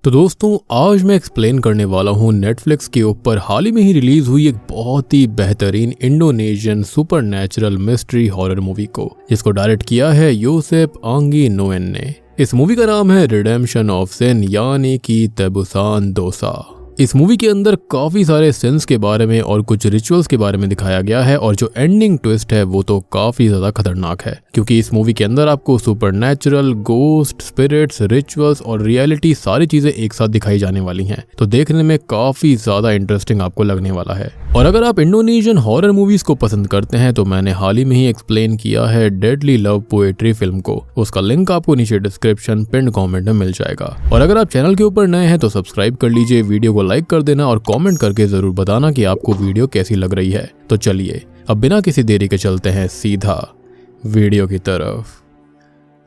तो दोस्तों आज मैं एक्सप्लेन करने वाला हूँ नेटफ्लिक्स के ऊपर हाल ही में ही रिलीज हुई एक बहुत ही बेहतरीन Indonesian supernatural mystery horror movie को, जिसको डायरेक्ट किया है योसेफ आंगी नोएन ने। इस मूवी का नाम है रिडेम्पशन ऑफ सिन यानी कि तेबुसान दोसा। इस मूवी के अंदर काफी सारे सिंस के बारे में और कुछ रिचुअल्स के बारे में दिखाया गया है और जो एंडिंग ट्विस्ट है वो तो काफी ज्यादा खतरनाक है, क्योंकि इस मूवी के अंदर आपको सुपरनैचुरल, गोस्ट, स्पिरिट्स, रिचुअल्स और रियलिटी सारी चीजें एक साथ दिखाई जाने वाली हैं। तो देखने में काफी ज्यादा इंटरेस्टिंग आपको लगने वाला है। और अगर आप इंडोनेशियन हॉरर मूवीज को पसंद करते हैं तो मैंने हाल ही में ही एक्सप्लेन किया है डेडली लव पोएट्री फिल्म को, उसका लिंक आपको नीचे डिस्क्रिप्शन पिन कमेंट में मिल जाएगा। और अगर आप चैनल के ऊपर नए हैं तो सब्सक्राइब कर लीजिए, वीडियो को लाइक कर देना और कमेंट करके जरूर बताना कि आपको वीडियो कैसी लग रही है। तो चलिए अब बिना किसी देरी के चलते हैं सीधा वीडियो की तरफ।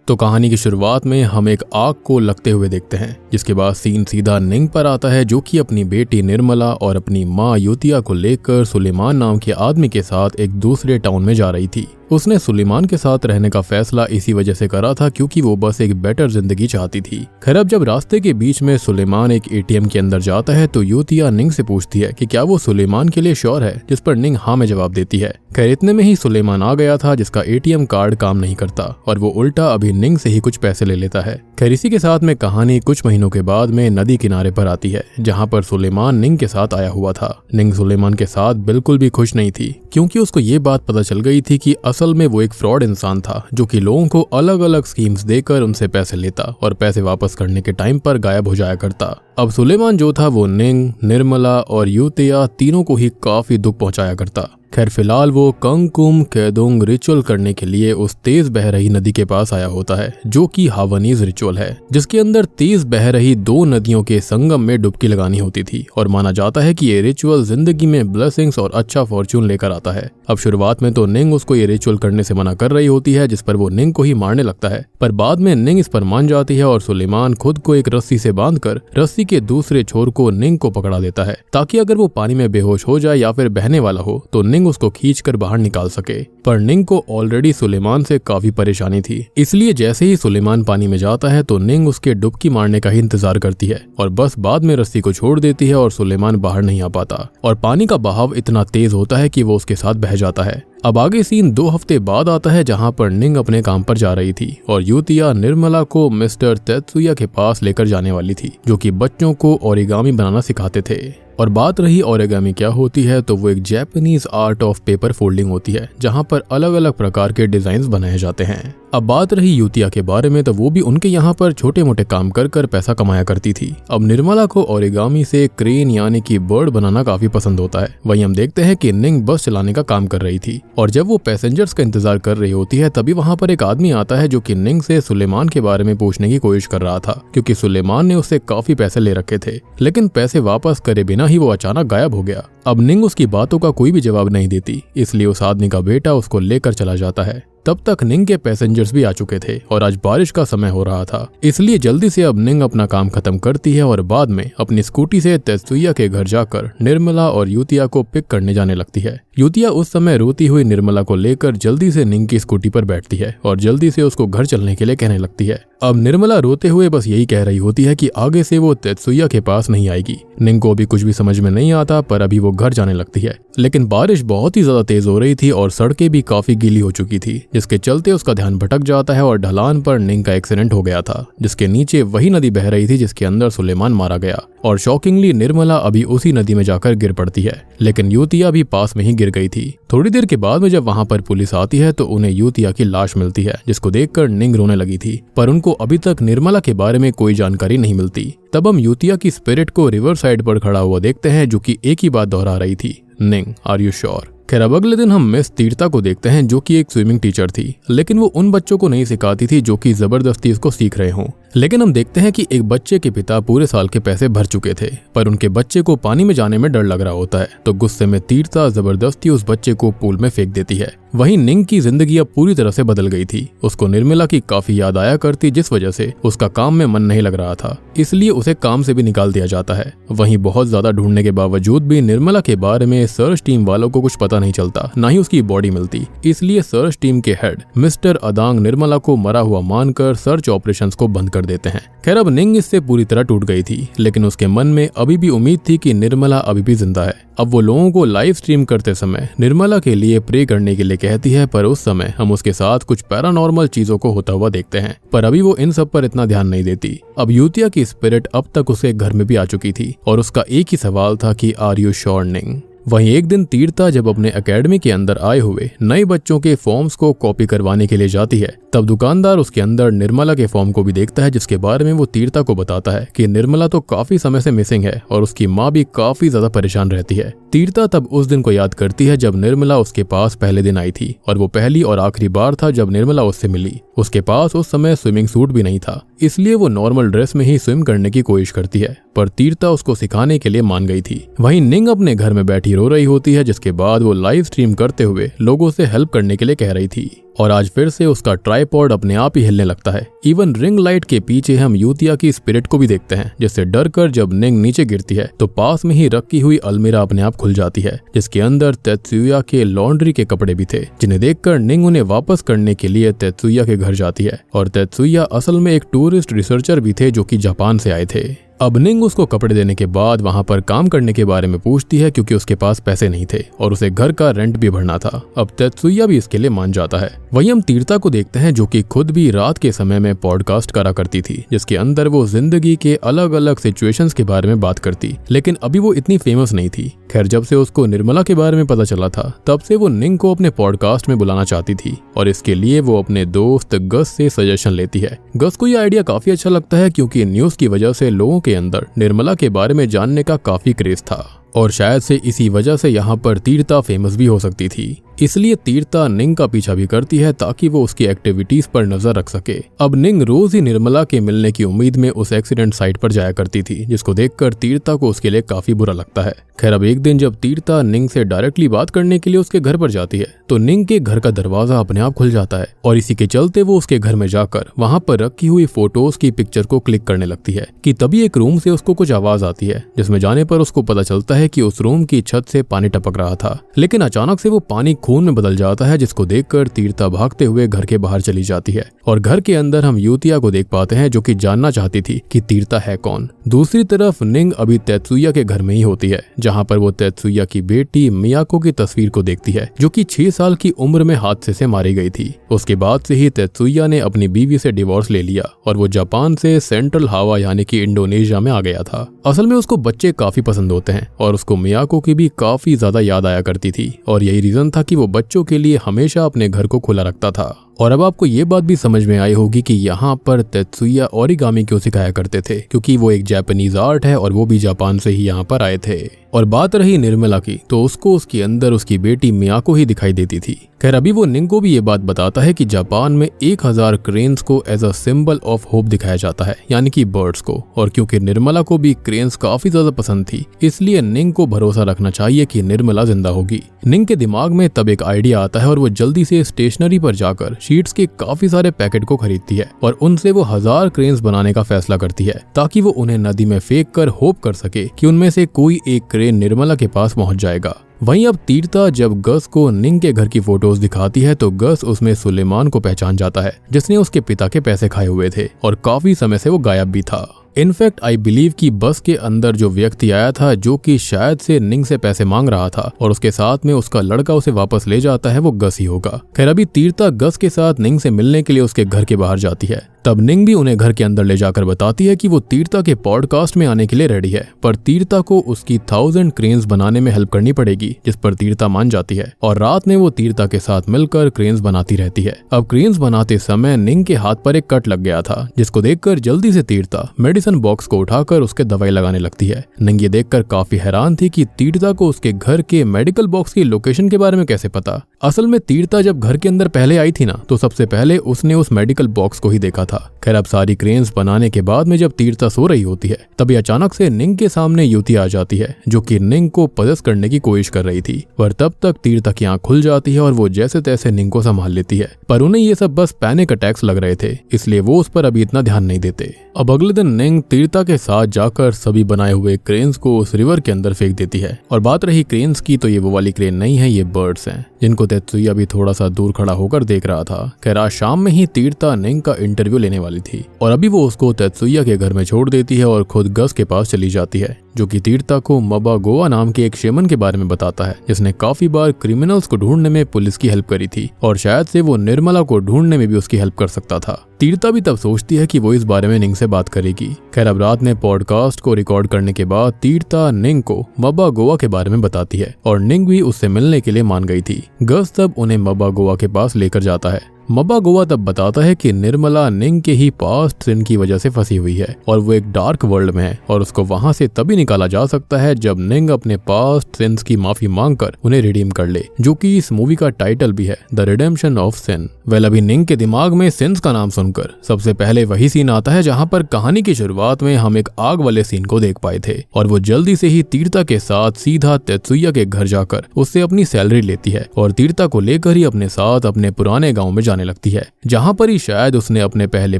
तो कहानी की शुरुआत में हम एक आग को लगते हुए देखते हैं, जिसके बाद सीन सीधा निंग पर आता है, जो कि अपनी बेटी निर्मला और अपनी माँ युतिया को लेकर सुलेमान नाम के आदमी के साथ एक दूसरे टाउन में जा रही थी। उसने सुलेमान के साथ रहने का फैसला इसी वजह से करा था क्योंकि वो बस एक बेटर जिंदगी चाहती थी। खैर अब जब रास्ते के बीच में सुलेमान एक एटीएम के अंदर जाता है तो युतिया निंग से पूछती है कि क्या वो सुलेमान के लिए श्योर है, जिस पर निंग हाँ में जवाब देती है। खैर इतने में ही सुलेमान आ गया था, जिसका एटीएम कार्ड काम नहीं करता और वो उल्टा अभी निंग से ही कुछ पैसे ले लेता है। खैर इसी के साथ में कहानी कुछ महीनों के बाद में नदी किनारे पर आती है, जहाँ पर सुलेमान निंग के साथ आया हुआ था। निंग सुलेमान के साथ बिल्कुल भी खुश नहीं थी, क्योंकि उसको ये बात पता चल गई थी कि असल में वो एक फ्रॉड इंसान था, जो कि लोगों को अलग अलग स्कीम्स देकर उनसे पैसे लेता और पैसे वापस करने के टाइम पर गायब हो जाया करता। अब सुलेमान जो था वो निंग, निर्मला और युतिया तीनों को ही काफी दुख पहुंचाया करता। खैर फिलहाल वो कंकुम केदुंग रिचुअल करने के लिए उस तेज बह रही नदी के पास आया होता है, जो कि हावनीज रिचुअल है, जिसके अंदर तेज बह रही दो नदियों के संगम में डुबकी लगानी होती थी। और माना जाता है कि ये रिचुअल जिंदगी में ब्लेसिंग्स और अच्छा फॉर्चून लेकर आता है। अब शुरुआत में तो निंग उसको ये रिचुअल करने से मना कर रही होती है, जिस पर वो निंग को ही मारने लगता है, पर बाद में निंग इस पर मान जाती है और सुलेमान खुद को एक रस्सी से बांधकर रस्सी के दूसरे छोर को निंग को पकड़ा देता है, ताकि अगर वो पानी में बेहोश हो जाए या फिर बहने वाला हो तो निंग उसको खींचकर बाहर निकाल सके। पर निंग को ऑलरेडी सुलेमान से काफी परेशानी थी, इसलिए जैसे ही सुलेमान पानी में जाता है तो निंग उसके डुबकी मारने का ही इंतजार करती है और बस बाद में रस्सी को छोड़ देती है और सुलेमान बाहर नहीं आ पाता और पानी का बहाव इतना तेज होता है कि वो उसके साथ बह जाता है। अब आगे सीन 2 हफ्ते बाद आता है, जहां पर निंग अपने काम पर जा रही थी और युतिया निर्मला को मिस्टर तेत्सुया के पास लेकर जाने वाली थी, जो कि बच्चों को ओरिगामी बनाना सिखाते थे। और बात रही ओरिगामी क्या होती है, तो वो एक Japanese art of paper folding होती है, जहां पर अलग अलग प्रकार के डिजाइन बनाए जाते हैं। अब बात रही युतिया के बारे में, तो वो भी उनके यहाँ पर छोटे मोटे काम कर कर पैसा कमाया करती थी। अब निर्मला को ओरिगामी से क्रेन यानी कि बर्ड बनाना काफी पसंद होता है। वहीं हम देखते हैं कि निंग बस चलाने का काम कर रही थी और जब वो पैसेंजर्स का इंतजार कर रही होती है तभी वहाँ पर एक आदमी आता है, जो कि निंग से सुलेमान के बारे में पूछने की कोशिश कर रहा था, क्योंकि सुलेमान ने उससे काफी पैसे ले रखे थे, लेकिन पैसे वापस करे बिना ही वो अचानक गायब हो गया। अब निंग उसकी बातों का कोई भी जवाब नहीं देती, इसलिए उस आदमी का बेटा उसको लेकर चला जाता है। तब तक निंग के पैसेंजर्स भी आ चुके थे और आज बारिश का समय हो रहा था, इसलिए जल्दी से अब निंग अपना काम खत्म करती है और बाद में अपनी स्कूटी से तेत्सुया के घर जाकर निर्मला और युतिया को पिक करने जाने लगती है। युतिया उस समय रोती हुई निर्मला को लेकर जल्दी से निंग की स्कूटी पर बैठती है और जल्दी से उसको घर चलने के लिए कहने लगती है। अब निर्मला रोते हुए बस यही कह रही होती है कि आगे से वो तेत्सुया के पास नहीं आएगी। निंग को अभी कुछ भी समझ में नहीं आता, पर अभी वो घर जाने लगती है, लेकिन बारिश बहुत ही ज्यादा तेज हो रही थी और सड़कें भी काफी गीली हो चुकी थी, जिसके चलते उसका ध्यान भटक जाता है और ढलान पर निंग का एक्सीडेंट हो गया था, जिसके नीचे वही नदी बह रही थी जिसके अंदर सुलेमान मारा गया। और शॉकिंगली निर्मला अभी उसी नदी में जाकर गिर पड़ती है, लेकिन युतिया भी पास में ही गिर गई थी। थोड़ी देर के बाद में जब वहां पर पुलिस आती है तो उन्हें युतिया की लाश मिलती है, जिसको देखकर निंग रोने लगी थी, पर उनको अभी तक निर्मला के बारे में कोई जानकारी नहीं मिलती। तब हम युतिया की स्पिरिट को रिवर साइड पर खड़ा हुआ देखते हैं, जो कि एक ही बात दोहरा रही थी, निंग आर यू श्योर। खैर अब अगले दिन हम मिस तीर्था को देखते हैं, जो कि एक स्विमिंग टीचर थी, लेकिन वो उन बच्चों को नहीं सिखाती थी जो कि जबरदस्ती इसको सीख रहे हों। लेकिन हम देखते हैं कि एक बच्चे के पिता पूरे साल के पैसे भर चुके थे, पर उनके बच्चे को पानी में जाने में डर लग रहा होता है, तो गुस्से में तीर्था जबरदस्ती उस बच्चे को पूल में फेंक देती है। वहीं निंग की जिंदगी अब पूरी तरह से बदल गई थी। उसको निर्मला की काफी याद आया करती, जिस वजह से उसका काम में मन नहीं लग रहा था, इसलिए उसे काम से भी निकाल दिया जाता है। वहीं बहुत ज्यादा ढूंढने के बावजूद भी निर्मला के बारे में सर्च टीम वालों को कुछ पता नहीं चलता, ना ही उसकी बॉडी मिलती। इसलिए सर्च टीम के हेड मिस्टर अदांग निर्मला को मरा हुआ मानकर सर्च ऑपरेशंस को बंद कर देते हैं। खैर अब निंग इससे पूरी तरह टूट गई थी, लेकिन उसके मन में अभी भी उम्मीद थी कि निर्मला अभी भी जिंदा है। अब वो लोगों को लाइव स्ट्रीम करते समय निर्मला के लिए प्रे करने के लिए कहती है, पर उस समय हम उसके साथ कुछ पैरानॉर्मल चीजों को होता हुआ देखते हैं, पर अभी वो इन सब पर इतना ध्यान नहीं देती। अब युतिया की स्पिरिट अब तक उसके घर में भी आ चुकी थी और उसका एक ही सवाल था कि आर यू श्योर निंग। वहीं एक दिन तीर्था जब अपने एकेडमी के अंदर आए हुए नए बच्चों के फॉर्म्स को कॉपी करवाने के लिए जाती है, तब दुकानदार उसके अंदर निर्मला के फॉर्म को भी देखता है, जिसके बारे में वो तीर्था को बताता है कि निर्मला तो काफी समय से मिसिंग है और उसकी माँ भी काफी ज्यादा परेशान रहती है। तीर्था तब उस दिन को याद करती है जब निर्मला उसके पास पहले दिन आई थी और वो पहली और आखिरी बार था जब निर्मला उससे मिली। उसके पास उस समय स्विमिंग सूट भी नहीं था, इसलिए वो नॉर्मल ड्रेस में ही स्विम करने की कोशिश करती है, पर तीर्था उसको सिखाने के लिए मान गई थी। वहीं निंग अपने घर में बैठी रो रही होती है, जिसके बाद वो लाइव स्ट्रीम करते हुए लोगों से हेल्प करने के लिए कह रही थी और आज फिर से उसका ट्राइपॉड अपने आप ही हिलने लगता है। इवन रिंग लाइट के पीछे हम युतिया की स्पिरिट को भी देखते हैं, जिससे डर कर जब निंग नीचे गिरती है तो पास में ही रखी हुई अलमीरा अपने आप खुल जाती है, जिसके अंदर तेत्सुया के लॉन्ड्री के कपड़े भी थे, जिन्हें देखकर निंग उन्हें वापस करने के लिए तेत्सुया के घर जाती है। और तेत्सुया असल में एक टूरिस्ट रिसर्चर भी थे जो कि जापान से आए थे। अब निंग उसको कपड़े देने के बाद वहां पर काम करने के बारे में पूछती है, क्योंकि उसके पास पैसे नहीं थे और उसे घर का रेंट भी भरना था। अब तेत्सुया भी इसके लिए मान जाता है। वहीं हम तीर्था को देखते हैं जो कि खुद भी रात के समय में पॉडकास्ट करा करती थी, जिसके अंदर वो जिंदगी के अलग अलग सिचुएशंस के बारे में बात करती, लेकिन अभी वो इतनी फेमस नहीं थी। खैर जब से उसको निर्मला के बारे में पता चला था, तब से वो निंग को अपने पॉडकास्ट में बुलाना चाहती थी और इसके लिए वो अपने दोस्त गस से सजेशन लेती है। गस को यह आइडिया काफी अच्छा लगता है, क्योंकि न्यूज की वजह से लोगों के अंदर निर्मला के बारे में जानने का काफी क्रेज था और शायद से इसी वजह से यहाँ पर तीर्था फेमस भी हो सकती थी। इसलिए तीर्था निंग का पीछा भी करती है ताकि वो उसकी एक्टिविटीज पर नजर रख सके। अब निंग रोज ही निर्मला के मिलने की उम्मीद में उस एक्सीडेंट साइट पर जाया करती थी, जिसको देखकर तीर्था को उसके लिए काफी बुरा लगता है। खैर अब एक दिन जब तीर्था निंग से डायरेक्टली बात करने के लिए उसके घर पर जाती है, तो निंग के घर का दरवाजा अपने आप खुल जाता है और इसी के चलते वो उसके घर में जाकर वहां पर रखी हुई फोटोज की पिक्चर को क्लिक करने लगती है कि तभी एक रूम से उसको कुछ आवाज आती है, जिसमें जाने पर उसको पता चलता है कि उस रूम की छत से पानी टपक रहा था। लेकिन अचानक से वो पानी खून में बदल जाता है, जिसको देखकर तीर्था भागते हुए घर के बाहर चली जाती है और घर के अंदर हम युतिया को देख पाते हैं जो कि जानना चाहती थी कि तीर्था है कौन। दूसरी तरफ निंग अभी तेत्सुया के घर में ही होती है, जहां पर वो तेत्सुया की बेटी मियाको की तस्वीर को देखती है, जो कि 6 साल की उम्र में हादसे से मारी गई थी। उसके बाद से ही तेत्सुया ने अपनी बीवी से डिवोर्स ले लिया और वो जापान से सेंट्रल हावा यानी कि इंडोनेशिया में आ गया था। असल में उसको बच्चे काफी पसंद होते हैं और उसको मियाको की भी काफी ज्यादा याद आया करती थी और यही रीजन था कि वो बच्चों के लिए हमेशा अपने घर को खुला रखता था। और अब आपको ये बात भी समझ में आई होगी कि यहाँ पर तेत्सुया ओरिगामी क्यों सिखाया करते थे, क्योंकि वो एक जापानीज आर्ट है और वो भी जापान से ही यहाँ पर आए थे। और बात रही निर्मला की, तो उसको उसके अंदर उसकी बेटी मियाको ही दिखाई देती थी। खैर अभी वो निंग को भी ये बात बताता है कि जापान में 1000 क्रेन्स को as a symbol of hope दिखाया जाता है, यानी कि बर्ड्स को। और क्योंकि निर्मला को भी क्रेन्स काफी ज्यादा पसंद थी, इसलिए निंग को भरोसा रखना चाहिए कि निर्मला जिंदा होगी। निंग के दिमाग में तब एक आइडिया आता है और वो जल्दी से स्टेशनरी पर जाकर शीट्स के काफी सारे पैकेट को खरीदती है और उनसे वो 1000 क्रेन्स बनाने का फैसला करती है, ताकि वो उन्हें नदी में फेंक कर होप कर सके कि उनमें से कोई एक क्रेन निर्मला के पास पहुंच जाएगा। वहीं अब तीर्था जब गस को निंग के घर की फोटोज दिखाती है, तो गस उसमें सुलेमान को पहचान जाता है, जिसने उसके पिता के पैसे खाए हुए थे और काफी समय से वो गायब भी था। इनफैक्ट आई बिलीव कि बस के अंदर जो व्यक्ति आया था, जो कि शायद से निंग से पैसे मांग रहा था और उसके साथ में उसका लड़का उसे वापस ले जाता है, वो गस ही होगा। खैर अभी तीर्था गस के साथ निंग से मिलने के लिए उसके घर के बाहर जाती है। तब निंग भी उन्हें घर के अंदर ले जाकर बताती है कि वो तीर्था के पॉडकास्ट में आने के लिए रेडी है, पर तीर्था को उसकी 1000 क्रेन्स बनाने में हेल्प करनी पड़ेगी, जिस पर तीर्था मान जाती है और रात में वो तीर्था के साथ मिलकर क्रेन्स बनाती रहती है। अब क्रेन्स बनाते समय निंग के हाथ पर एक कट लग गया था, जिसको देखकर जल्दी से तीर्था मेडिसिन बॉक्स को उठाकर उसके दवाई लगाने लगती है। निंग ये देखकर काफी हैरान थी कि तीर्था को उसके घर के मेडिकल बॉक्स की लोकेशन के बारे में कैसे पता। असल में तीर्था जब घर के अंदर पहले आई थी ना, तो सबसे पहले उसने उस मेडिकल बॉक्स को ही देखा था था। खैर अब सारी क्रेन्स बनाने के बाद में जब तीर्था सो रही होती है तभी अचानक से निंग के सामने युति आ जाती है जो कि निंग को पजस करने की कोशिश कर रही थी। पर तब तक तीर्था की आंख खुल जाती है और वो जैसे तैसे निंग को संभाल लेती है। पर उन्हें ये सब बस पैनिक अटैक्स लग रहे थे, इसलिए वो उस पर अभी इतना ध्यान नहीं देते। अब अगले दिन निंग तीर्था के साथ जाकर सभी बनाए हुए क्रेन्स को उस रिवर के अंदर फेंक देती है। और बात रही क्रेन्स की तो ये वो वाली क्रेन नहीं है, ये बर्ड्स हैं जिनको तेत्सुया भी थोड़ा सा दूर खड़ा होकर देख रहा था। खैर आज शाम में ही तीर्था निंग का इंटरव्यू लेने वाली थी और अभी वो उसको तेत्सुया के घर में छोड़ देती है और खुद गस के पास चली जाती है जो कि तीर्था को मबा गोवा नाम के एक शेमन के बारे में बताता है जिसने काफी बार क्रिमिनल्स को ढूंढने में पुलिस की हेल्प करी थी और शायद से वो निर्मला को ढूंढने में भी उसकी हेल्प कर सकता था। तीर्था भी तब सोचती है कि वो इस बारे में निंग से बात करेगी। खैर अब रात में पॉडकास्ट को रिकॉर्ड करने के बाद तीर्था निंग को मबा गोवा के बारे में बताती है और निंग भी उससे मिलने के लिए मान गई थी। गस तब उन्हें मबा गोवा के पास लेकर जाता है। मबा गोवा तब बताता है कि निर्मला निंग के ही पास्ट सिन की वजह से फंसी हुई है और वो एक डार्क वर्ल्ड में है और उसको वहां से तभी निकाला जा सकता है जब निंग अपने पास्ट सिन्स की माफी मांगकर उन्हें रिडीम कर ले, जो कि इस मूवी का टाइटल भी है, the redemption of sin. Well अभी निंग के दिमाग में सिन्स का नाम सुनकर सबसे पहले वही सीन आता है जहाँ पर कहानी की शुरुआत में हम एक आग वाले सीन को देख पाए थे और वो जल्दी से ही तीर्था के साथ सीधा तेत्सुया के घर जाकर उससे अपनी सैलरी लेती है और तीर्था को लेकर ही अपने साथ अपने पुराने गाँव में जाने लगती है जहां पर ही शायद उसने अपने पहले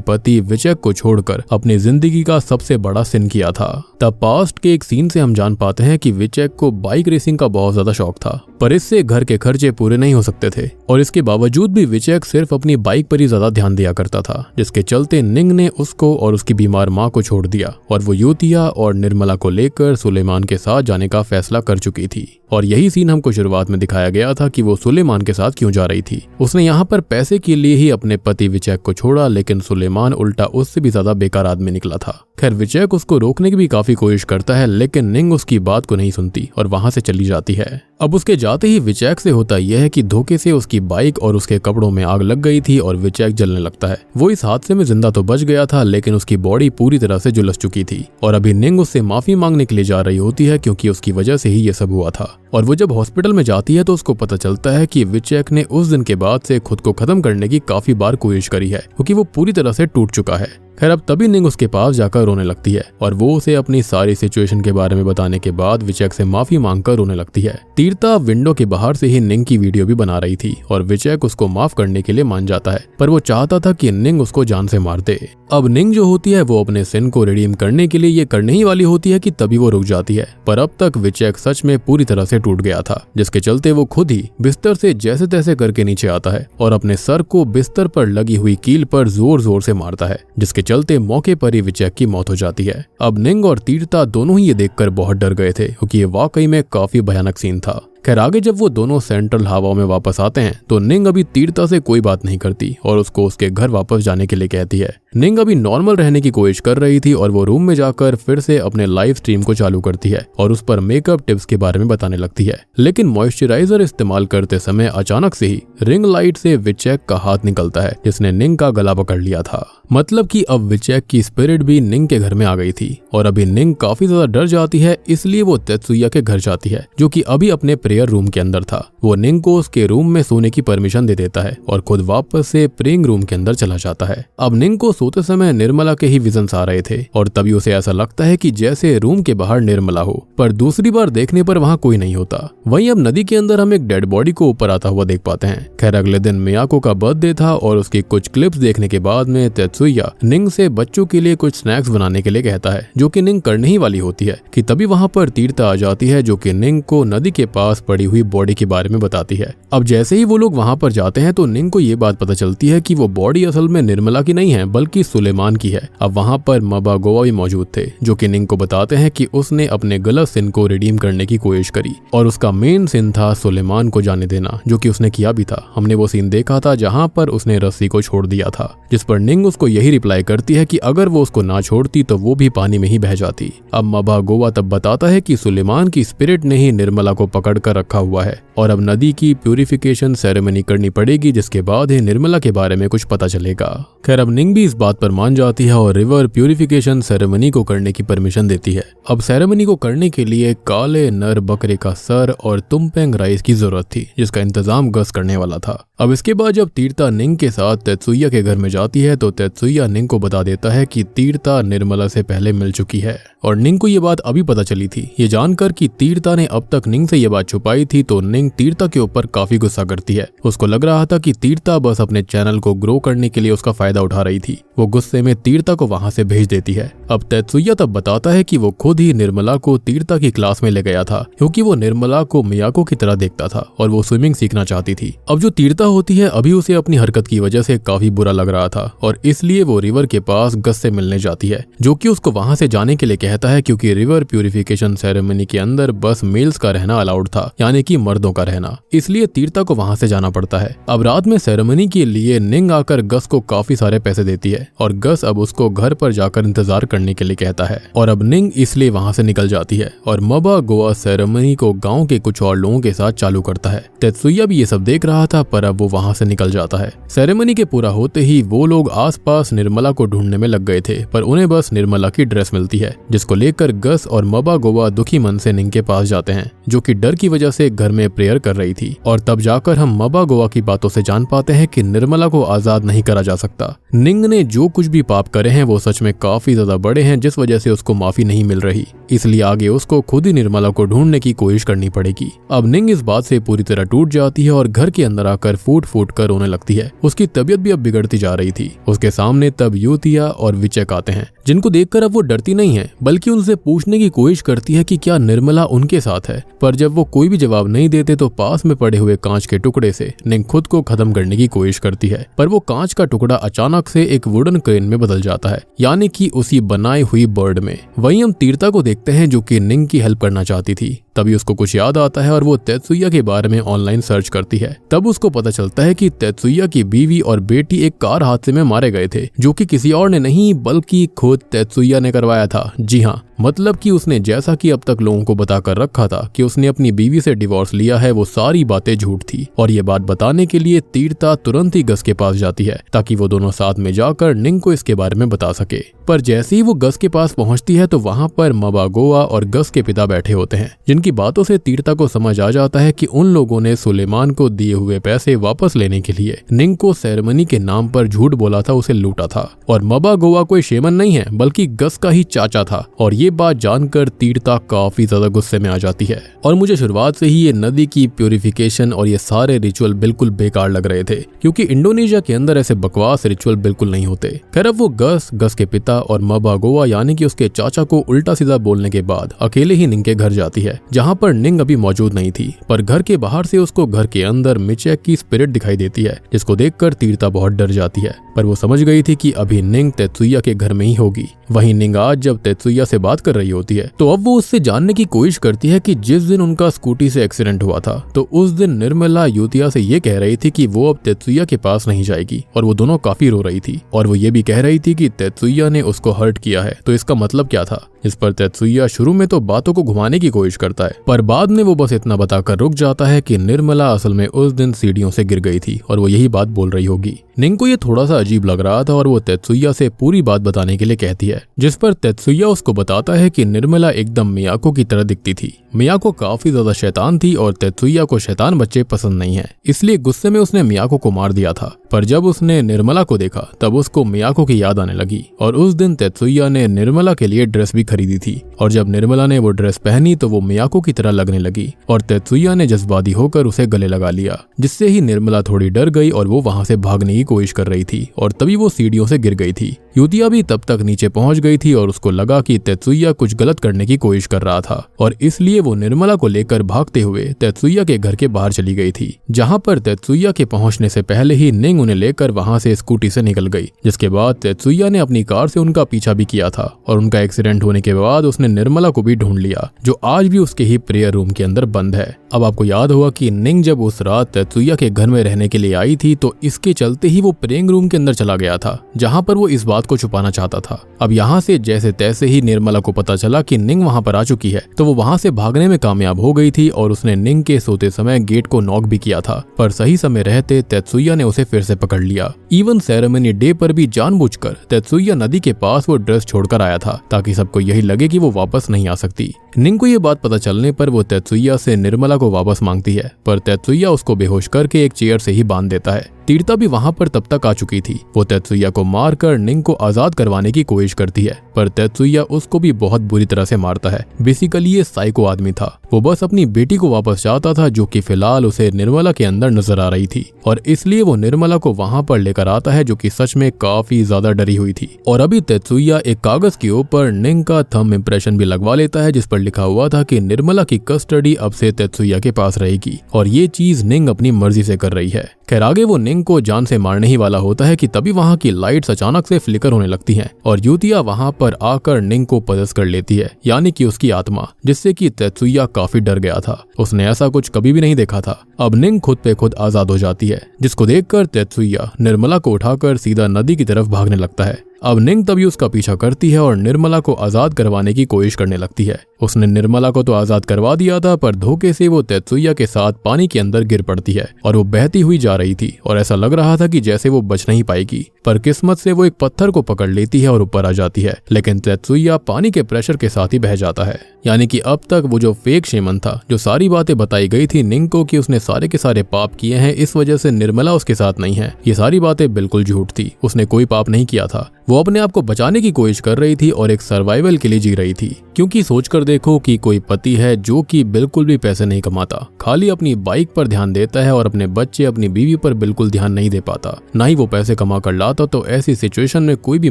पति विचेक को छोड़कर अपनी जिंदगी का सबसे बड़ा सिन किया था। तब पास्ट के एक सीन से हम जान पाते हैं कि विचेक को बाइक रेसिंग का बहुत ज्यादा शौक था पर इससे घर के खर्चे पूरे नहीं हो सकते थे और इसके बावजूद भी विचेक सिर्फ अपनी बाइक पर ही ज्यादा ध्यान दिया करता था, जिसके चलते निंग ने उसको और उसकी बीमार माँ को छोड़ दिया और वो युतिया और निर्मला को लेकर सुलेमान के साथ जाने का फैसला कर चुकी थी। और यही सीन हमको शुरुआत में दिखाया गया था कि वो सुलेमान के साथ क्यों जा रही थी। उसने यहाँ पर पैसे के लिए ही अपने पति विचेक को छोड़ा, लेकिन सुलेमान उल्टा उससे भी ज्यादा बेकार आदमी निकला था। खैर विचेक उसको रोकने की भी काफी कोशिश करता है लेकिन निंग उसकी बात को नहीं सुनती और वहां से चली जाती है। अब उसके जाते ही विचेक से होता यह है कि धोखे से उसकी बाइक और उसके कपड़ों में आग लग गई थी और विचेक जलने लगता है। वो इस हादसे में जिंदा तो बच गया था लेकिन उसकी बॉडी पूरी तरह से झुलस चुकी थी और अभी निंग उससे माफी मांगने के लिए जा रही होती है क्योंकि उसकी वजह से ही ये सब हुआ था। और वो जब हॉस्पिटल में जाती है तो उसको पता चलता है कि विचेक ने उस दिन के बाद से खुद को खत्म करने की काफी बार कोशिश करी है क्योंकि वो पूरी तरह से टूट चुका है। खैर अब तभी निंग उसके पास जाकर रोने लगती है और वो उसे अपनी सारी सिचुएशन के बारे में बताने के बाद विचेक से माफी मांगकर रोने लगती है। तीर्था विंडो के बाहर से ही निंग की वीडियो भी बना रही थी और विचेक उसको माफ करने के लिए मान जाता है पर वो चाहता था कि निंग उसको जान से मार दे। अब निंग जो होती है वो अपने सिन को रिडीम करने के लिए ये करने ही वाली होती है कि तभी वो रुक जाती है पर अब तक विचेक सच में पूरी तरह से टूट गया था, जिसके चलते वो खुद ही बिस्तर से जैसे तैसे करके नीचे आता है और अपने सर को बिस्तर पर लगी हुई कील पर जोर जोर से मारता है, जिसके चलते मौके पर ही विचेक की मौत हो जाती है। अब निंग और तीर्था दोनों ही ये देखकर बहुत डर गए थे क्योंकि ये वाकई में काफी भयानक सीन था। खैर आगे जब वो दोनों सेंट्रल हवा में वापस आते हैं तो निंग अभी तीर्था से कोई बात नहीं करती और उसको उसके घर वापस जाने के लिए कहती है। निंग अभी नॉर्मल रहने की कोशिश कर रही थी और वो रूम में जाकर फिर से अपने लाइव स्ट्रीम को चालू करती है और उस पर मेकअप टिप्स के बारे में बताने लगती है, लेकिन मॉइस्चराइजर इस्तेमाल करते समय अचानक से ही रिंग लाइट से विचेक का हाथ निकलता है जिसने निंग का गला पकड़ लिया था। मतलब कि अब विचेक की स्पिरिट भी निंग के घर में आ गई थी और अभी निंग काफी ज्यादा डर जाती है, इसलिए वो तेत्सुया के घर जाती है जो कि अभी अपने प्रेयर रूम के अंदर था। वो निंग को उसके रूम में सोने की परमिशन दे देता है और खुद वापस से प्रेइंग रूम के अंदर चला जाता है। अब निंग को सोते समय निर्मला के ही विजन्स आ रहे थे और तभी उसे ऐसा लगता है कि जैसे रूम के बाहर निर्मला हो, पर दूसरी बार देखने पर वहाँ कोई नहीं होता। वहीं अब नदी के अंदर हम एक डेड बॉडी को ऊपर आता हुआ देख पाते हैं। खैर अगले दिन मियाको का बर्थडे था और उसकी कुछ क्लिप्स देखने के बाद में तेत्सुया निंग से बच्चों के लिए कुछ स्नैक्स बनाने के लिए कहता है, जो कि निंग करने ही वाली होती है कि तभी वहाँ पर तीर्था आ जाती है जो कि निंग को नदी के पास पड़ी हुई बॉडी के बारे में बताती है। अब जैसे ही वो लोग वहाँ पर जाते हैं तो निंग को ये बात पता चलती है कि वो बॉडी असल में निर्मला की नहीं है बल्कि सुलेमान की है। अब वहाँ पर मबा गोवा भी मौजूद थे जो कि निंग को बताते हैं कि उसने अपने गलत सिन को रिडीम करने की कोशिश करी और उसका मेन सिन था सुलेमान को जाने देना, जो कि उसने किया भी था। हमने वो सीन देखा था जहाँ पर उसने रस्सी को छोड़ दिया था, जिस पर निंग उसको यही रिप्लाई करती है कि अगर वो उसको ना छोड़ती तो वो भी पानी में ही बह जाती। अब मबा गोवा तब बताता है कि सुलेमान की स्पिरिट ने ही निर्मला को पकड़ कर रखा हुआ है और अब नदी की प्यूरिफिकेशन सेरेमनी करनी पड़ेगी, जिसके बाद ही निर्मला के बारे में कुछ पता चलेगा। खैर अब निंग भी इस बात पर मान जाती है और रिवर प्यूरिफिकेशन सेरेमनी को करने की परमिशन देती है। अब सेरेमनी को करने के लिए काले नर बकरे का सर और तुम्पेंग राइस की जरूरत थी, जिसका इंतजाम गस करने वाला था। अब इसके बाद जब तीर्था निंग के साथ तेत्सुया के घर में जाती है तो तेत्सुया निंग को बता देता है कि तीर्था निर्मला से पहले मिल चुकी है और निंग को ये बात अभी पता चली थी। ये जानकर कि तीर्था ने अब तक निंग से ये बात छुपाई थी तो निंग तीर्था के ऊपर काफी गुस्सा करती है। उसको लग रहा था कि तीर्था बस अपने चैनल को ग्रो करने के लिए उसका फायदा उठा रही थी। वो गुस्से में तीर्था को वहां से भेज देती है। अब तेत्सुया तब बताता है कि वो खुद ही निर्मला को तीर्था की क्लास में ले गया था क्योंकि वो निर्मला को मियाको की तरह देखता था और वो स्विमिंग सीखना चाहती थी। अब जो तीर्था होती है अभी उसे अपनी हरकत की वजह से काफी बुरा लग रहा था और इसलिए वो रिवर के पास गस से मिलने जाती है, जो कि उसको वहां से जाने के लिए कहता है क्योंकि रिवर प्यूरिफिकेशन सेरेमनी के अंदर बस मेल्स का रहना अलाउड था, यानी कि मर्दों का रहना। इसलिए तीर्था को वहां से जाना पड़ता है। अब रात में सेरेमनी के लिए निंग आकर गस को काफी सारे पैसे देती है और गस अब उसको घर पर जाकर इंतजार करने के लिए कहता है और अब निंग इसलिए वहां से निकल जाती है और मबा गोवा सेरेमनी को गाँव के कुछ और लोगों के साथ चालू करता है। तेत्सुया भी ये सब देख रहा था पर अब वो वहां से निकल जाता है। सेरेमनी के पूरा होते ही वो लोग आसपास निर्मला को ढूंढने में लग गए थे पर उन्हें बस निर्मला की ड्रेस मिलती है, जिसको लेकर गस और मबा गोवा दुखी मन से निंग के पास जाते हैं, जो कि डर की वजह से घर में प्रेयर कर रही थी। और तब जाकर हम मबा गोवा की बातों से जान पाते हैं कि निर्मला को आजाद नहीं करा जा सकता। निंग ने जो कुछ भी पाप करे हैं वो सच में काफी ज्यादा बड़े हैं, जिस वजह से उसको माफी नहीं मिल रही। इसलिए आगे उसको खुद ही निर्मला को ढूंढने की कोशिश करनी पड़ेगी। अब निंग इस बात से पूरी तरह टूट जाती है और घर के अंदर आकर फूट फूट कर रोने लगती है। उसकी तबीयत भी अब बिगड़ती जा रही थी। उसके सामने तब यूतिया और विचक आते हैं, जिनको देखकर अब वो डरती नहीं है बल्कि उनसे पूछने की कोशिश करती है कि क्या निर्मला उनके साथ है। पर जब वो कोई भी जवाब नहीं देते तो पास में पड़े हुए कांच के टुकड़े से निंग खुद को खत्म करने की कोशिश करती है, पर वो कांच का टुकड़ा अचानक से एक वुडन क्रेन में बदल जाता है, यानी कि उसी बनाई हुई बर्ड में। वहीं हम तीर्था को देखते हैं जो कि निंग की हेल्प करना चाहती थी। तभी उसको कुछ याद आता है और वो तेत्सुया के बारे में ऑनलाइन सर्च करती है। तब उसको पता चलता है कि तेत्सुया की बीवी और बेटी एक कार हादसे में मारे गए थे, जो कि किसी और ने नहीं बल्कि खुद तेत्सुया ने करवाया था। जी हाँ, मतलब कि उसने जैसा कि अब तक लोगों को बताकर रखा था कि उसने अपनी बीवी से डिवोर्स लिया है, वो सारी बातें झूठ थी। और ये बात बताने के लिए तीर्था तुरंत ही गस के पास जाती है ताकि वो दोनों साथ में जाकर निंग को इसके बारे में बता सके। पर जैसे ही वो गस के पास पहुंचती है तो वहां पर मबा गोवा और गस के पिता बैठे होते हैं, जिनकी बातों से तीर्था को समझ आ जाता है कि उन लोगों ने सुलेमान को दिए हुए पैसे वापस लेने के लिए निंग को सेरेमनी के नाम पर झूठ बोला था, उसे लूटा था। और मबा गोवा कोई शेमन नहीं है बल्कि गस का ही चाचा था। और ये बात जानकर तीर्था काफी ज्यादा गुस्से में आ जाती है। और मुझे शुरुआत से ही ये नदी की प्यूरिफिकेशन और ये सारे रिचुअल बिल्कुल बेकार लग रहे थे, क्योंकि इंडोनेशिया के अंदर ऐसे बकवास रिचुअल बिल्कुल नहीं होते। खैर अब वो गस के पिता और मबा गोवा यानी कि उसके चाचा को उल्टा सीधा बोलने के बाद अकेले ही निंग के घर जाती है, जहाँ पर निंग अभी मौजूद नहीं थी। पर घर के बाहर से उसको घर के अंदर मिचेक की स्पिरिट दिखाई देती है, जिसको देखकर तीर्था बहुत डर जाती है। पर वो समझ गई थी कि अभी निंग तेत्सुया के घर में ही होगी। वहीं निंग आज जब तेत्सुया से बात कर रही होती है तो अब वो उससे जानने की कोशिश करती है कि जिस दिन उनका स्कूटी से एक्सीडेंट हुआ था तो उस दिन निर्मला यूतिया से ये कह रही थी कि वो अब तेत्सुया के पास नहीं जाएगी, और वो दोनों काफी रो रही थी। और वो ये भी कह रही थी कि तेत्सुया ने उसको हर्ट किया है, तो इसका मतलब क्या था। इस पर तेत्सुया शुरू में तो बातों को घुमाने की कोशिश करता है, पर बाद में वो बस इतना बताकर रुक जाता है कि निर्मला असल में उस दिन सीढ़ियों से गिर गई थी और वो यही बात बोल रही होगी। निंग को ये थोड़ा सा अजीब लग रहा था और वो तेत्सुया से पूरी बात बताने के लिए कहती है, जिस पर तेत्सुया उसको बताता है कि निर्मला एकदम मियाको की तरह दिखती थी। मियाको काफी ज्यादा शैतान थी और तेत्सुया को शैतान बच्चे पसंद नहीं है, इसलिए गुस्से में उसने मियाको को मार दिया था। पर जब उसने निर्मला को देखा तब उसको मियाको की याद आने लगी और उस दिन तेत्सुया ने निर्मला के लिए ड्रेस भी खरीदी थी। और जब निर्मला ने वो ड्रेस पहनी तो वो मियाको की तरह लगने लगी और तेत्सुया ने जज्बाती होकर उसे गले लगा लिया, जिससे ही निर्मला थोड़ी डर गई और वो वहां से भागने की कोशिश कर रही थी और तभी वो सीढ़ियों से गिर गई थी। यूतिया भी तब तक नीचे पहुंच गई थी और उसको लगा कि तेत्सुया कुछ गलत करने की कोशिश कर रहा था और इसलिए वो निर्मला को लेकर भागते हुए तेत्सुया के घर के बाहर चली गई थी, जहां पर तेत्सुया के पहुंचने से पहले ही निंग उन्हें लेकर वहां से स्कूटी से निकल गई। जिसके बाद तेत्सुया ने अपनी कार से उनका पीछा भी किया था और उनका एक्सीडेंट होने के बाद उसने निर्मला को भी ढूंढ लिया, जो आज भी उसके ही प्रेयर रूम के अंदर बंद है। अब आपको याद होगा कि निंग जब उस रात तेत्सुया के घर में रहने के लिए आई थी तो इसके चलते ही वो प्रेइंग रूम के अंदर चला गया था, जहां पर वो इस बात को छुपाना चाहता था। अब यहाँ से जैसे तैसे ही निर्मला को पता चला कि निंग वहां पर आ चुकी है तो वो वहां से भागने में कामयाब हो गई थी और उसने निंग के सोते समय गेट को नॉक भी किया था, पर सही समय रहते तेत्सुया ने उसे फिर से पकड़ लिया। इवन सेरेमनी डे पर भी जानबूझकर तेत्सुया नदी के पास वो ड्रेस छोड़कर आया था ताकि सबको यही लगे कि वो वापस नहीं आ सकती। निंग को ये बात पता चलने पर वो तेत्सुया से निर्मला को वापस मांगती है, पर तेत्सुया उसको बेहोश करके एक चेयर से ही बांध देता है। तीर्था भी वहां पर तब तक आ चुकी थी। वो तेत्सुया को मारकर निंग को आजाद करवाने की कोशिश करती है, पर तेत्सुया उसको भी बहुत बुरी तरह से मारता है। बेसिकली ये साइको आदमी था। वो बस अपनी बेटी को वापस चाहता था, जो कि फिलहाल उसे निर्मला के अंदर नजर आ रही थी, और इसलिए वो निर्मला को वहां पर लेकर आता है, जो कि सच में काफी ज्यादा डरी हुई थी। और अभी तेत्सुया एक कागज के ऊपर निंग का थंब इम्प्रेशन भी लगवा लेता है, जिस पर लिखा हुआ था कि निर्मला की कस्टडी अब से तेत्सुया के पास रहेगी, और ये चीज निंग अपनी मर्जी से कर रही है। खैर आगे वो निंग को जान से मारने ही वाला होता है कि तभी वहां की लाइट्स अचानक से फ्लिकर होने लगती हैं, और यूतिया वहां पर आकर निंग को पजस कर लेती है, यानी कि उसकी आत्मा, जिससे कि तेत्सुया काफी डर गया था। उसने ऐसा कुछ कभी भी नहीं देखा था। अब निंग खुद पे खुद आजाद हो जाती है, जिसको देखकर तेत्सुया निर्मला को उठाकर सीधा नदी की तरफ भागने लगता है। अब निंग तभी उसका पीछा करती है और निर्मला को आजाद करवाने की कोशिश करने लगती है। उसने निर्मला को तो आजाद करवा दिया था, पर धोखे से वो तेत्सुया के साथ पानी के अंदर गिर पड़ती है और वो बहती हुई जा रही थी, और ऐसा लग रहा था कि जैसे वो बच नहीं पाएगी। पर किस्मत से वो एक पत्थर को पकड़ लेती है और ऊपर आ जाती है, लेकिन तेत्सुया पानी के प्रेशर के साथ ही बह जाता है। यानी कि अब तक वो जो फेक शेमन था, जो सारी बातें बताई गई थी निंग को कि उसने सारे के सारे पाप किए हैं, इस वजह से निर्मला उसके साथ नहीं है, ये सारी बातें बिल्कुल झूठ थी। उसने कोई पाप नहीं किया था। वो अपने आप को बचाने की कोशिश कर रही थी और एक सर्वाइवल के लिए जी रही थी। क्योंकि सोचकर देखो कि कोई पति है जो कि बिल्कुल भी पैसे नहीं कमाता, खाली अपनी बाइक पर ध्यान देता है और अपने बच्चे अपनी बीवी पर बिल्कुल ध्यान नहीं दे पाता, ना ही वो पैसे कमा कर लाता, तो ऐसी सिचुएशन में कोई भी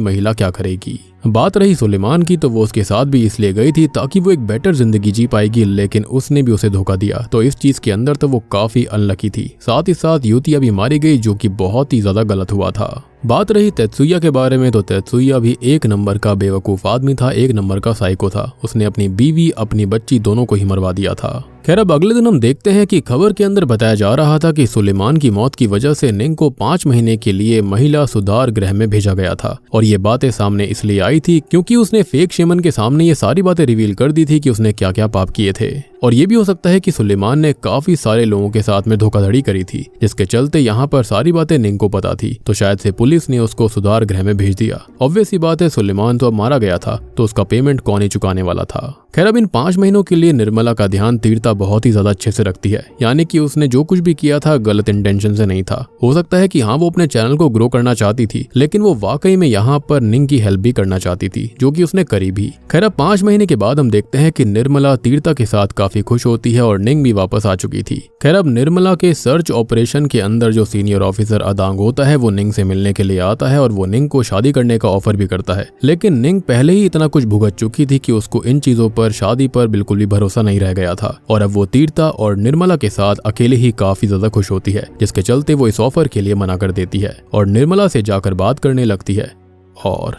महिला क्या करेगी। बात रही सुलेमान की, तो वो उसके साथ भी इसलिए गई थी ताकि वो एक बेटर जिंदगी जी पाएगी, लेकिन उसने भी उसे धोखा दिया, तो इस चीज के अंदर तो वो काफी अनलकी थी। साथ ही साथ यूतिया भी मारी गई, जो कि बहुत ही ज्यादा गलत हुआ था। बात रही तेत्सुया के बारे में, तो तेत्सुया भी एक नंबर का बेवकूफ आदमी था, एक नंबर का साइको था। उसने अपनी बीवी अपनी बच्ची दोनों को ही मरवा दिया था। खैर अब अगले दिन हम देखते हैं कि खबर के अंदर बताया जा रहा था कि सुलेमान की मौत की वजह से निंग को 5 महीने के लिए महिला सुधार गृह में भेजा गया था, और ये बातें सामने इसलिए आई थी क्योंकि उसने फेक शेमन के सामने ये सारी बातें रिवील कर दी थी कि उसने क्या क्या पाप किए थे। और ये भी हो सकता है कि सुलेमान ने काफी सारे लोगों के साथ में धोखाधड़ी करी थी, जिसके चलते यहाँ पर सारी बातें निंग को पता थी, तो शायद से पुलिस ने उसको सुधार गृह में भेज दिया। ऑब्वियस सी बात है, सुलेमान तो अब मारा गया था, तो उसका पेमेंट कौन ही चुकाने वाला था। खैर अब इन 5 महीनों के लिए निर्मला का ध्यान तीर्था बहुत ही ज्यादा अच्छे से रखती है, यानी कि उसने जो कुछ भी किया था गलत इंटेंशन से नहीं था। हो सकता है कि हाँ वो अपने चैनल को ग्रो करना चाहती थी, लेकिन वो वाकई में यहाँ पर निंग की हेल्प भी करना चाहती थी, जो कि उसने करी भी। खैर अब 5 महीने के बाद हम देखते हैं कि निर्मला तीर्था के साथ काफी खुश होती है और निंग भी वापस आ चुकी थी। खैर अब निर्मला के सर्च ऑपरेशन के अंदर जो सीनियर ऑफिसर अदांग होता है, वो निंग से मिलने के लिए आता है और वो निंग को शादी करने का ऑफर भी करता है, लेकिन निंग पहले ही इतना कुछ भुगत चुकी थी कि उसको इन चीजों पर, शादी पर बिल्कुल भी भरोसा नहीं रह गया था, और अब वो तीर्था और निर्मला के साथ अकेले ही काफी ज्यादा खुश होती है, जिसके चलते वो इस ऑफर के लिए मना कर देती है और निर्मला से जाकर बात करने लगती है, और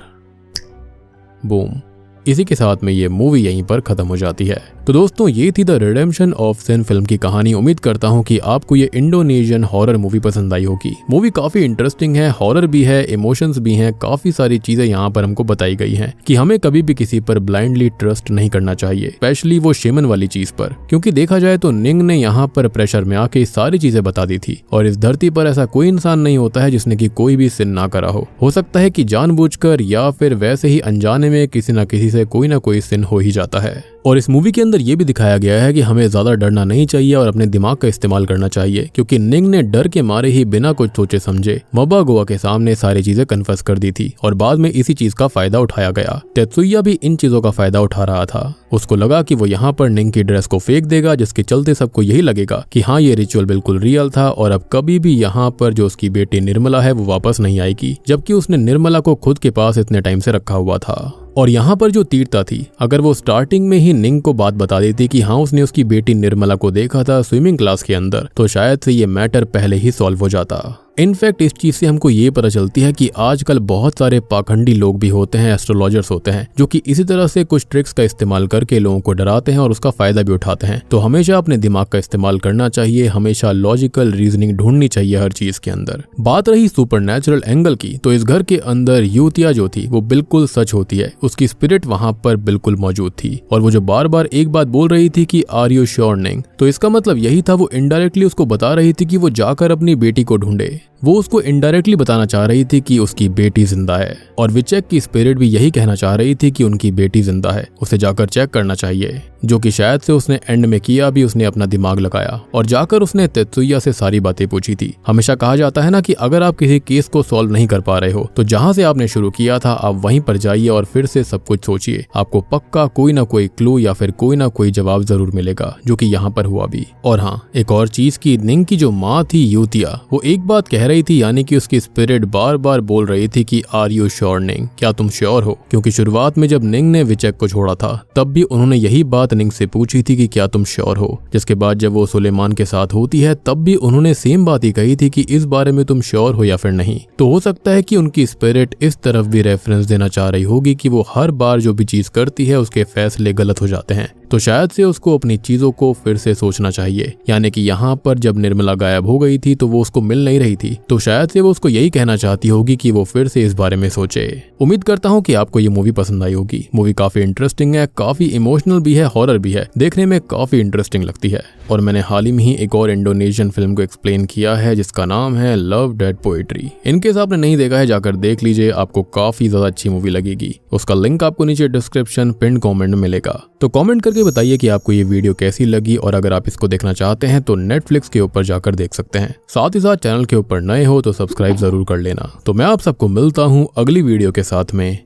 बूम, इसी के साथ में ये मूवी यहीं पर खत्म हो जाती है। तो दोस्तों ये थी the redemption of sin film की कहानी। उम्मीद करता हूँ कि आपको ये इंडोनेशियन हॉरर मूवी पसंद आई होगी। मूवी काफी इंटरेस्टिंग है, हॉरर भी है, इमोशंस भी हैं, काफी सारी चीजें यहाँ पर हमको बताई गई हैं कि हमें कभी भी किसी पर ब्लाइंडली ट्रस्ट नहीं करना चाहिए, स्पेशली वो शेमन वाली चीज पर, क्योंकि देखा जाए तो निंग ने यहाँ पर प्रेशर में आके सारी चीजें बता दी थी, और इस धरती पर ऐसा कोई इंसान नहीं होता है जिसने की कोई भी सिन ना करा हो सकता है कि जानबूझकर या फिर वैसे ही अनजाने में किसी न किसी से कोई ना कोई सिन हो ही जाता है। और इस मूवी के अंदर ये भी दिखाया गया है कि हमें ज्यादा डरना नहीं चाहिए और अपने दिमाग का इस्तेमाल करना चाहिए, क्योंकि निंग ने डर के मारे ही बिना कुछ सोचे समझे मबा गोवा के सामने सारी चीजें कन्फेस कर दी थी, और बाद में इसी चीज का फायदा उठाया गया। तेत्सुया भी इन चीजों का फायदा उठा रहा था। उसको लगा कि वो यहाँ पर निंग की ड्रेस को फेंक देगा, जिसके चलते सबको यही लगेगा कि हाँ ये रिचुअल बिल्कुल रियल था, और अब कभी भी यहाँ पर जो उसकी बेटी निर्मला है वो वापस नहीं आएगी, जबकि उसने निर्मला को खुद के पास इतने टाइम से रखा हुआ था। और यहाँ पर जो तीर्था थी, अगर वो स्टार्टिंग में ही निंग को बात बता देती कि हाँ उसने उसकी बेटी निर्मला को देखा था स्विमिंग क्लास के अंदर, तो शायद से ये मैटर पहले ही सॉल्व हो जाता। इनफैक्ट इस चीज से हमको ये पता चलती है कि आजकल बहुत सारे पाखंडी लोग भी होते हैं, एस्ट्रोलॉजर्स होते हैं, जो कि इसी तरह से कुछ ट्रिक्स का इस्तेमाल करके लोगों को डराते हैं और उसका फायदा भी उठाते हैं। तो हमेशा अपने दिमाग का इस्तेमाल करना चाहिए, हमेशा लॉजिकल रीजनिंग ढूंढनी चाहिए हर चीज के अंदर। बात रही सुपरनैचुरल एंगल की, तो इस घर के अंदर यूतिया जो थी वो बिल्कुल सच होती है, उसकी स्पिरिट वहां पर बिल्कुल मौजूद थी, और वो जो बार बार एक बात बोल रही थी कि आर यू श्योर निंग, तो इसका मतलब यही था, वो इनडायरेक्टली उसको बता रही थी कि वो जाकर अपनी बेटी को ढूंढे। वो उसको इनडायरेक्टली बताना चाह रही थी कि उसकी बेटी जिंदा है, और विचेक की स्पिरिट भी यही कहना चाह रही थी कि उनकी बेटी जिंदा है, उसे जाकर चेक करना चाहिए, जो कि शायद से उसने एंड में किया भी। उसने अपना दिमाग लगाया और जाकर उसने तेत्सुया से सारी बातें पूछी थी। हमेशा कहा जाता है ना कि अगर आप किसी केस को सॉल्व नहीं कर पा रहे हो तो जहां से आपने शुरू किया था आप वहीं पर जाइए और फिर से सब कुछ सोचिए। आपको पक्का कोई ना कोई क्लू या फिर कोई ना कोई जवाब जरूर मिलेगा, जो कि यहाँ पर हुआ भी। और हाँ, एक और चीज की निंग की जो माँ थी यूतिया, वो एक बात कह रही थी, यानी कि उसकी स्पिरिट बार बार बोल रही थी कि आर यू श्योर निंग, क्या तुम श्योर हो? क्योंकि शुरुआत में जब निंग ने विचेक को छोड़ा था तब भी उन्होंने यही बात निंग से पूछी थी कि क्या तुम श्योर हो। जिसके बाद जब वो सुलेमान के साथ होती है तब भी उन्होंने सेम बात ही कही थी कि इस बारे में तुम श्योर हो या फिर नहीं। तो हो सकता है कि उनकी स्पिरिट इस तरफ भी रेफरेंस देना चाह रही होगी कि वो हर बार जो भी चीज करती है उसके फैसले गलत हो जाते हैं, तो शायद से उसको अपनी चीजों को फिर से सोचना चाहिए। यानी कि यहाँ पर जब निर्मला गायब हो गई थी तो वो उसको मिल नहीं रही थी, तो शायद से वो उसको यही कहना चाहती होगी कि वो फिर से इस बारे में सोचे। उम्मीद करता हूँ कि आपको ये मूवी पसंद आई होगी। मूवी काफी इंटरेस्टिंग है, काफी इमोशनल भी है, हॉरर भी है, देखने में काफी इंटरेस्टिंग लगती है। और मैंने हाल ही में ही एक और इंडोनेशियन फिल्म को एक्सप्लेन किया है जिसका नाम है लव डेड पोएट्री। इनकेस आपने नहीं देखा है जाकर देख लीजिए, आपको काफी ज्यादा अच्छी मूवी लगेगी। उसका लिंक आपको नीचे डिस्क्रिप्शन पिन कमेंट में मिलेगा। तो कमेंट करके बताइए कि आपको ये वीडियो कैसी लगी, और अगर आप इसको देखना चाहते हैं तो नेटफ्लिक्स के ऊपर जाकर देख सकते हैं। साथ ही साथ चैनल के ऊपर नए हो तो सब्सक्राइब जरूर कर लेना। तो मैं आप सबको मिलता हूँ अगली वीडियो के साथ में,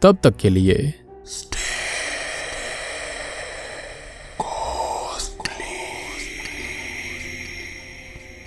तब तक के लिए